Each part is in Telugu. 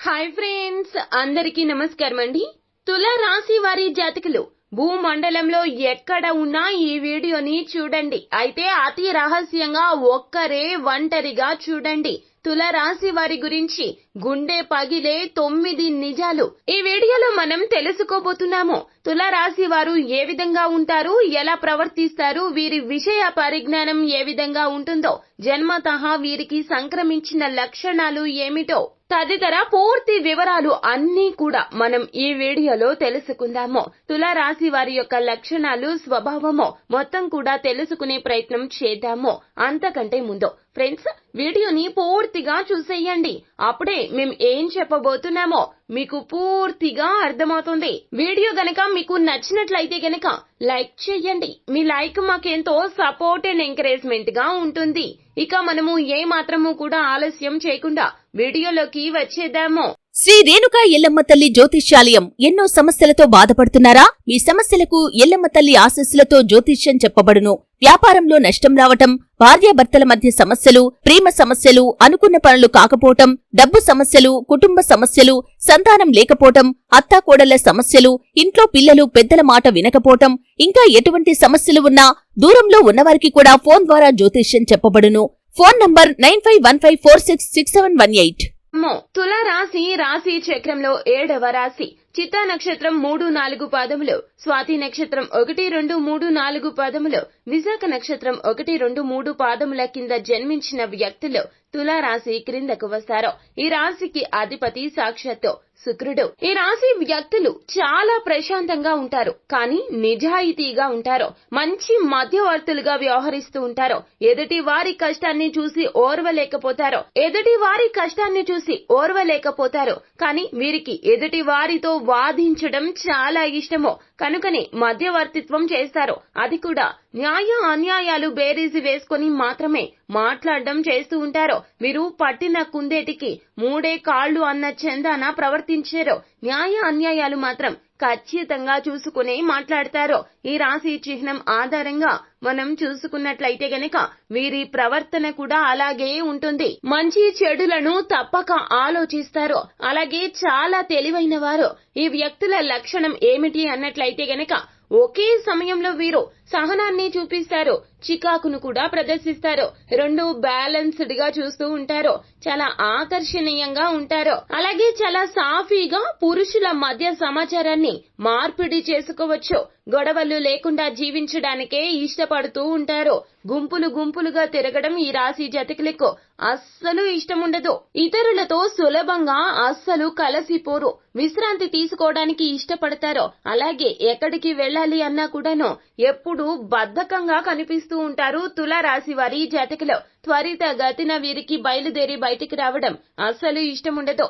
హాయ్ ఫ్రెండ్స్, అందరికీ నమస్కారం అండి. తుల రాశి వారి జాతకులు భూమండలంలో ఎక్కడ ఉన్నా ఈ వీడియోని చూడండి. అయితే అతి రహస్యంగా ఒక్కరే ఒంటరిగా చూడండి. తుల రాశి వారి గురించి గుండె పగిలే 9 నిజాలు ఈ వీడియోలో మనం తెలుసుకోబోతున్నాము. తుల రాశి వారు ఏ విధంగా ఉంటారు, ఎలా ప్రవర్తిస్తారు, వీరి విషయ పరిజ్ఞానం ఏ విధంగా ఉంటుందో, జన్మతః వీరికి సంక్రమించిన లక్షణాలు ఏమిటో తదితర పూర్తి వివరాలు అన్నీ కూడా మనం ఈ వీడియోలో తెలుసుకుందాము. తుల రాశి వారి యొక్క లక్షణాలు, స్వభావము మొత్తం కూడా తెలుసుకునే ప్రయత్నం చేద్దాము. అంతకంటే ముందు ఫ్రెండ్స్, వీడియోని పూర్తిగా చూసేయండి. అప్పుడే మేము ఏం చెప్పబోతున్నామో మీకు పూర్తిగా అర్థమవుతుంది. వీడియో గనక మీకు నచ్చినట్లయితే గనక లైక్ చేయండి. మీ లైక్ మాకెంతో సపోర్ట్ అండ్ ఎంకరేజ్మెంట్ గా ఉంటుంది. ఇక మనము ఏ మాత్రము కూడా ఆలస్యం చేయకుండా వీడియోలోకి వచ్చేద్దాము. శ్రీ రేణుకా ఎల్లమ్మ తల్లి జ్యోతిష్యాలయం. ఎన్నో సమస్యలతో బాధపడుతున్నారా? మీ సమస్యలకు ఎల్లమ్మ తల్లి ఆశీస్సులతో జ్యోతిష్యం చెప్పబడును. వ్యాపారంలో నష్టం రావటం, భార్యాభర్తల మధ్య సమస్యలు, ప్రేమ సమస్యలు, అనుకున్న పనులు కాకపోవటం, డబ్బు సమస్యలు, కుటుంబ సమస్యలు, సంతానం లేకపోవటం, అత్తాకోడళ్ల సమస్యలు, ఇంట్లో పిల్లలు పెద్దల మాట వినకపోవటం, ఇంకా ఎటువంటి సమస్యలు ఉన్నా దూరంలో ఉన్నవారికి కూడా ఫోన్ ద్వారా జ్యోతిష్యం చెప్పబడును. Phone number 9515466718. తుల రాశి చక్రంలో 7వ రాశి. చిత్తా నక్షత్రం 3-4 పాదములు, స్వాతి నక్షత్రం 1-2-3-4 పాదములు, విశాఖ నక్షత్రం 1-2-3 పాదముల కింద జన్మించిన వ్యక్తులు తులారాశి క్రిందకు వస్తారు. ఈ రాశికి అధిపతి సాక్షాత్తు శుక్రుడు. ఈ రాశి వ్యక్తులు చాలా ప్రశాంతంగా ఉంటారు, కానీ నిజాయితీగా ఉంటారు. మంచి మధ్యవర్తులుగా వ్యవహరిస్తూ ఉంటారు. ఎదుటి వారి కష్టాన్ని చూసి ఓర్వలేకపోతారు. కానీ వీరికి ఎదుటి వారితో వాదించడం చాలా ఇష్టము. కనుకనే మధ్యవర్తిత్వం చేస్తారు. అది కూడా న్యాయ అన్యాయాలు బేరీజు వేసుకొని మాత్రమే మాట్లాడడం చేస్తూ ఉంటారు. మీరు పట్టిన కుందేటికి 3 కాళ్లు అన్న చందాన ప్రవర్తించారు. న్యాయ అన్యాయాలు మాత్రం ఖచ్చితంగా చూసుకునే మాట్లాడతారు. ఈ రాశి చిహ్నం ఆధారంగా మనం చూసుకున్నట్లయితే గనక వీరి ప్రవర్తన కూడా అలాగే ఉంటుంది. మంచి చెడులను తప్పక ఆలోచిస్తారు. అలాగే చాలా తెలివైన వారు. ఈ వ్యక్తుల లక్షణం ఏమిటి అన్నట్లయితే గనక ఒకే సమయంలో వీరు సహనాన్ని చూపిస్తారు, చికాకును కూడా ప్రదర్శిస్తారు. 2 బ్యాలెన్స్డ్ గా చూస్తూ ఉంటారు. చాలా ఆకర్షణీయంగా ఉంటారు. అలాగే చాలా సాఫీగా పురుషుల మధ్య సమాచారాన్ని మార్పిడి చేసుకోవచ్చు. గొడవలు లేకుండా జీవించడానికే ఇష్టపడుతూ ఉంటారు. గుంపులుగా తిరగడం ఈ రాశి జాతకులకు అస్సలు ఇష్టముండదు. ఇతరులతో సులభంగా అస్సలు కలసిపోరు. విశ్రాంతి తీసుకోవడానికి ఇష్టపడతారు. అలాగే ఎక్కడికి వెళ్ళాలి అన్నా కూడాను ఎప్పుడూ బద్ధకంగా కనిపిస్తూ ఉంటారు తుల రాశి వారి జాతకులు. త్వరిత గతిన వీరికి బయలుదేరి బయటికి రావడం అస్సలు ఇష్టముండదు.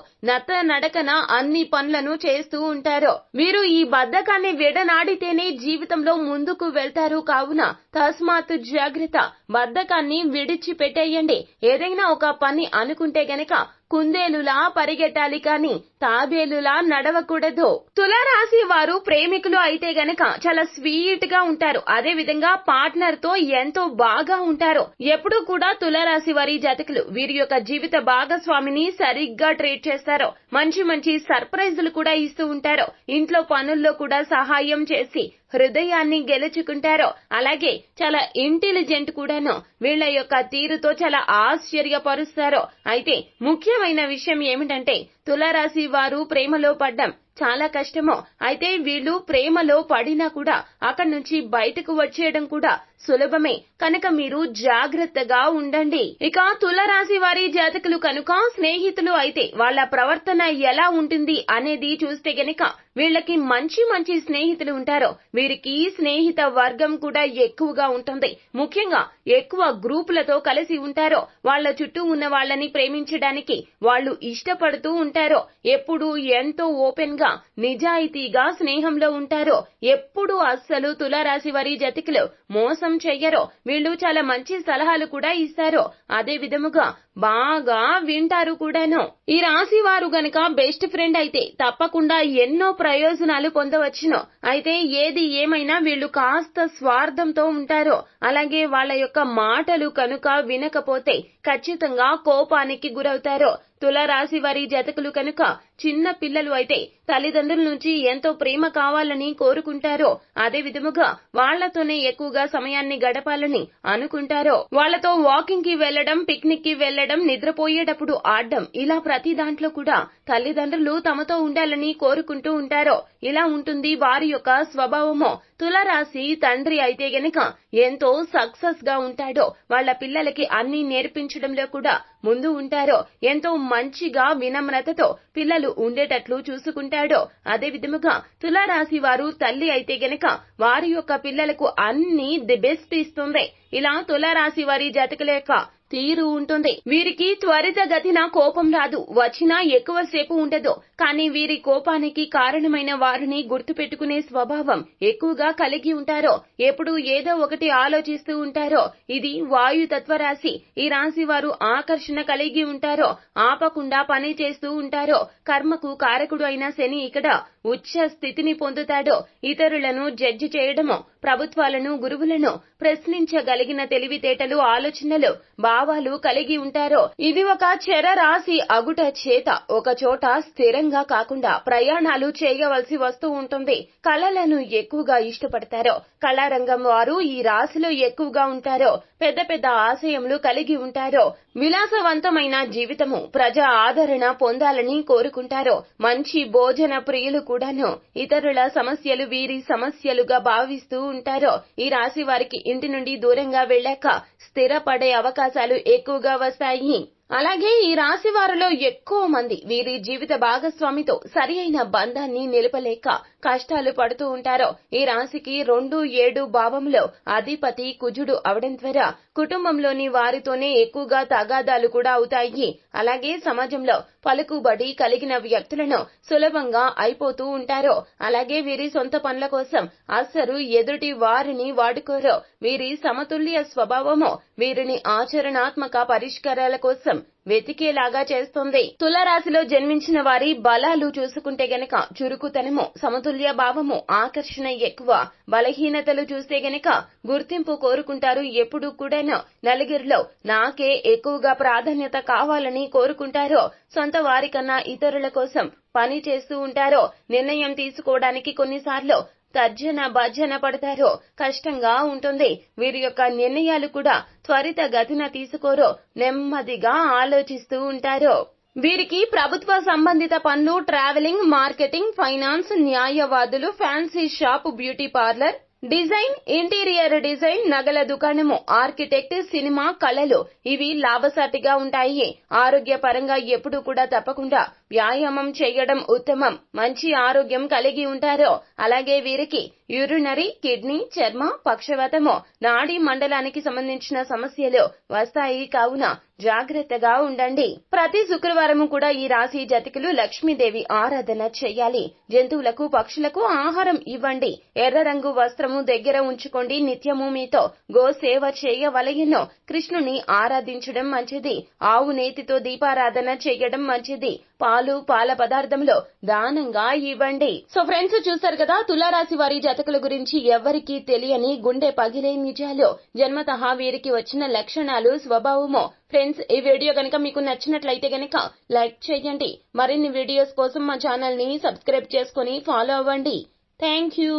నడకన అన్ని పనులను చేస్తూ ఉంటారు. వీరు ఈ బద్ధకాన్ని విడనాడితేనే జీవితంలో ముందుకు వెళ్తారు. కావున తస్మాత్ జాగ్రత్త. బద్ధకాన్ని విడిచిపెట్టేయండి. ఏదైనా ఒక పని అనుకుంటే గనక కుందేలులా పరిగెట్టాలి, కానీ తాబేలులా నడవకూడదు. తులారాశి వారు ప్రేమికులు అయితే గనక చాలా స్వీట్ గా ఉంటారు. అదే విధంగా పార్ట్నర్ తో ఎంతో బాగా ఉంటారు. ఎప్పుడూ కూడా తులారాశి వారి జాతకులు వీరి యొక్క జీవిత భాగస్వామిని సరిగ్గా ట్రీట్ చేస్తారు. మంచి సర్ప్రైజులు కూడా ఇస్తూ ఉంటారు. ఇంట్లో పనుల్లో కూడా సహాయం చేసి హృదయాన్ని గెలుచుకుంటారు. అలాగే చాలా ఇంటెలిజెంట్ కూడాను. వీళ్ల యొక్క తీరుతో చాలా ఆశ్చర్యపరుస్తారు. అయితే ముఖ్యమైన విషయం ఏమిటంటే తులారాశి వారు ప్రేమలో పడ్డం చాలా కష్టము. అయితే వీళ్ళు ప్రేమలో పడినా కూడా అక్కడి నుంచి బయటకు వచ్చేయడం కూడా సులభమే. కనుక మీరు జాగ్రత్తగా ఉండండి. ఇక తులారాశి వారి జాతకులు కనుక స్నేహితులు అయితే వాళ్ళ ప్రవర్తన ఎలా ఉంటుంది అనేది చూస్తే గనక వీళ్ళకి మంచి స్నేహితులు ఉంటారు. వీరికి స్నేహిత వర్గం కూడా ఎక్కువగా ఉంటుంది. ముఖ్యంగా ఎక్కువ గ్రూపులతో కలిసి ఉంటారు. వాళ్ళ చుట్టూ ఉన్న వాళ్ళని ప్రేమించడానికి వాళ్ళు ఇష్టపడుతూ ఉంటారు. ఎప్పుడూ ఎంతో ఓపెన్ గా నిజాయితీగా స్నేహంలో ఉంటారు. ఎప్పుడు అస్సలు తులారాశి వారి జాతకులు మోసం చెయ్యరు. వీళ్ళు చాలా మంచి సలహాలు కూడా ఇస్తారు. అదే విధముగా బాగా వింటారు కూడాను. ఈ రాశి వారు గనక బెస్ట్ ఫ్రెండ్ అయితే తప్పకుండా ఎన్నో ప్రయోజనాలు పొందవచ్చును. అయితే ఏది ఏమైనా వీళ్ళు కాస్త స్వార్థంతో ఉంటారు. అలాగే వాళ్ళ యొక్క మాటలు కనుక వినకపోతే ఖచ్చితంగా కోపానికి గురవుతారు. తులారాశి వారి జాతకులు కనుక చిన్న పిల్లలు అయితే తల్లిదండ్రుల నుంచి ఎంతో ప్రేమ కావాలని కోరుకుంటారో, అదే విధముగా వాళ్లతోనే ఎక్కువగా సమయాన్ని గడపాలని అనుకుంటారో, వాళ్లతో వాకింగ్ కి వెళ్లడం, పిక్నిక్ కి వెళ్లడం, నిద్రపోయేటప్పుడు ఆడడం, ఇలా ప్రతి దాంట్లో కూడా తల్లిదండ్రులు తమతో ఉండాలని కోరుకుంటూ ఉంటారో, ఇలా ఉంటుంది వారి యొక్క స్వభావమో. తులారాశి తండ్రి అయితే గనక ఎంతో సక్సెస్ గా ఉంటాడో, వాళ్ల పిల్లలకి అన్ని నేర్పించడంలో కూడా ముందు ఉంటారో, ఎంతో మంచిగా వినమ్రతతో పిల్లలు ఉండేటట్లు చూసుకుంటాడో, అదే విధముగా తులారాశి వారు తల్లి అయితే గనక వారి యొక్క పిల్లలకు అన్ని ది బెస్ట్ ఇస్తుంది. ఇలా తులారాశి వారి జాతకుల యొక్క తీరు ఉంటుంది. వీరికి త్వరితగతిన కోపం రాదు, వచ్చినా ఎక్కువసేపు ఉండదు. కానీ వీరి కోపానికి కారణమైన వారిని గుర్తుపెట్టుకునే స్వభావం ఎక్కువగా కలిగి ఉంటారో, ఎప్పుడు ఏదో ఒకటి ఆలోచిస్తూ ఉంటారో. ఇది వాయుతత్వ రాశి. ఈ రాశి వారు ఆకర్షణ కలిగి ఉంటారో, ఆపకుండా పని చేస్తూ ఉంటారో. కర్మకు కారకుడు అయిన శని ఇక్కడ ఉచ్చ స్థితిని పొందుతాడో. ఇతరులను జడ్జి చేయడమో, ప్రభుత్వాలను, గురువులను ప్రశ్నించగలిగిన తెలివితేటలు, ఆలోచనలు, భావాలు కలిగి ఉంటారో. ఇది ఒక చెర రాశి అగుట చేత ఒక చోట స్థిరంగా కాకుండా ప్రయాణాలు చేయవలసి వస్తూ ఉంటుంది. కళలను ఎక్కువగా ఇష్టపడతారో, కళారంగం వారు ఈ రాశిలో ఎక్కువగా ఉంటారో. పెద్ద పెద్ద ఆశయములు కలిగి ఉంటారో. విలాసవంతమైన జీవితము, ప్రజా ఆదరణ పొందాలని కోరుకుంటారో. మంచి భోజన ప్రియులు కూడాను. ఇతరుల సమస్యలు వీరి సమస్యలుగా భావిస్తూ ఉంటారో. ఈ రాశి వారికి ఇంటి నుండి దూరంగా వెళ్ళాక స్థిరపడే అవకాశాలు ఎక్కువగా వస్తాయి. అలాగే ఈ రాశి వారిలో ఎక్కువ మంది వీరి జీవిత భాగస్వామితో సరి అయిన బంధాన్ని నిలపలేక కష్టాలు పడుతూ ఉంటారో. ఈ రాశికి 2-7 భావంలో అధిపతి కుజుడు అవడం ద్వారా కుటుంబంలోని వారితోనే ఎక్కువగా తగాదాలు కూడా అవుతాయి. అలాగే సమాజంలో పలుకుబడి కలిగిన వ్యక్తులను సులభంగా అయిపోతూ ఉంటారో. అలాగే వీరి సొంత పనుల కోసం అస్సలు ఎదుటి వారిని వాడుకోరో. వీరి సమతుల్య స్వభావమో వీరిని ఆచరణాత్మక పరిష్కారాల కోసం వెతికేలాగా చేస్తుంది. తులారాశిలో జన్మించిన వారి బలాలు చూసుకుంటే గనక చురుకుతనము, సమతుల్య భావము, ఆకర్షణ ఎక్కువ. బలహీనతలు చూస్తే గనక గుర్తింపు కోరుకుంటారు. ఎప్పుడు కూడాను నలుగురిలో నాకే ఎక్కువగా ప్రాధాన్యత కావాలని కోరుకుంటారో. సొంత వారికన్నా ఇతరుల కోసం పని చేస్తూ ఉంటారో. నిర్ణయం తీసుకోవడానికి కొన్నిసార్లు తర్జన భర్జన పడతారో. కష్టంగా ఉంటుంది. వీరి యొక్క నిర్ణయాలు కూడా త్వరితగతిన తీసుకోరో, నెమ్మదిగా ఆలోచిస్తూ ఉంటారో. వీరికి ప్రభుత్వ సంబంధిత పనులు, ట్రావెలింగ్, మార్కెటింగ్, ఫైనాన్స్, న్యాయవాదులు, fancy shop, beauty parlour, design, interior design, నగల దుకాణము, ఆర్కిటెక్ట్, సినిమా, కళలు ఇవి లాభసాటిగా ఉంటాయి. ఆరోగ్యపరంగా ఎప్పుడు కూడా తప్పకుండా వ్యాయామం చేయడం ఉత్తమం. మంచి ఆరోగ్యం కలిగి ఉంటారో. అలాగే వీరికి యూరినరీ, కిడ్నీ, చర్మ, పక్షవాతము, నాడీ మండలానికి సంబంధించిన సమస్యలు వస్తాయి. కావున జాగ్రత్తగా ఉండండి. ప్రతి శుక్రవారము కూడా ఈ రాశి జాతకులు లక్ష్మీదేవి ఆరాధన చేయాలి. జంతువులకు, పక్షులకు ఆహారం ఇవ్వండి. ఎర్ర రంగు వస్త్రము దగ్గర ఉంచుకోండి. నిత్యము మీతో గోసేవ చేయవలెను. కృష్ణుని ఆరాధించడం మంచిది. ఆవు నేతితో దీపారాధన చేయడం మంచిది. పాలు, పాల పదార్థంలో దానంగా ఇవ్వండి. సో ఫ్రెండ్స్, చూసారు కదా తులారాశి వారి జాతకుల గురించి ఎవరికీ తెలియని గుండె పగిలే నిజాలు, జన్మతః వీరికి వచ్చిన లక్షణాలు, స్వభావము. ఫ్రెండ్స్, ఈ వీడియో గనక మీకు నచ్చినట్లయితే గనక లైక్ చేయండి. మరిన్ని వీడియోస్ కోసం మా ఛానల్ ని సబ్స్క్రైబ్ చేసుకుని ఫాలో అవ్వండి. Thank you.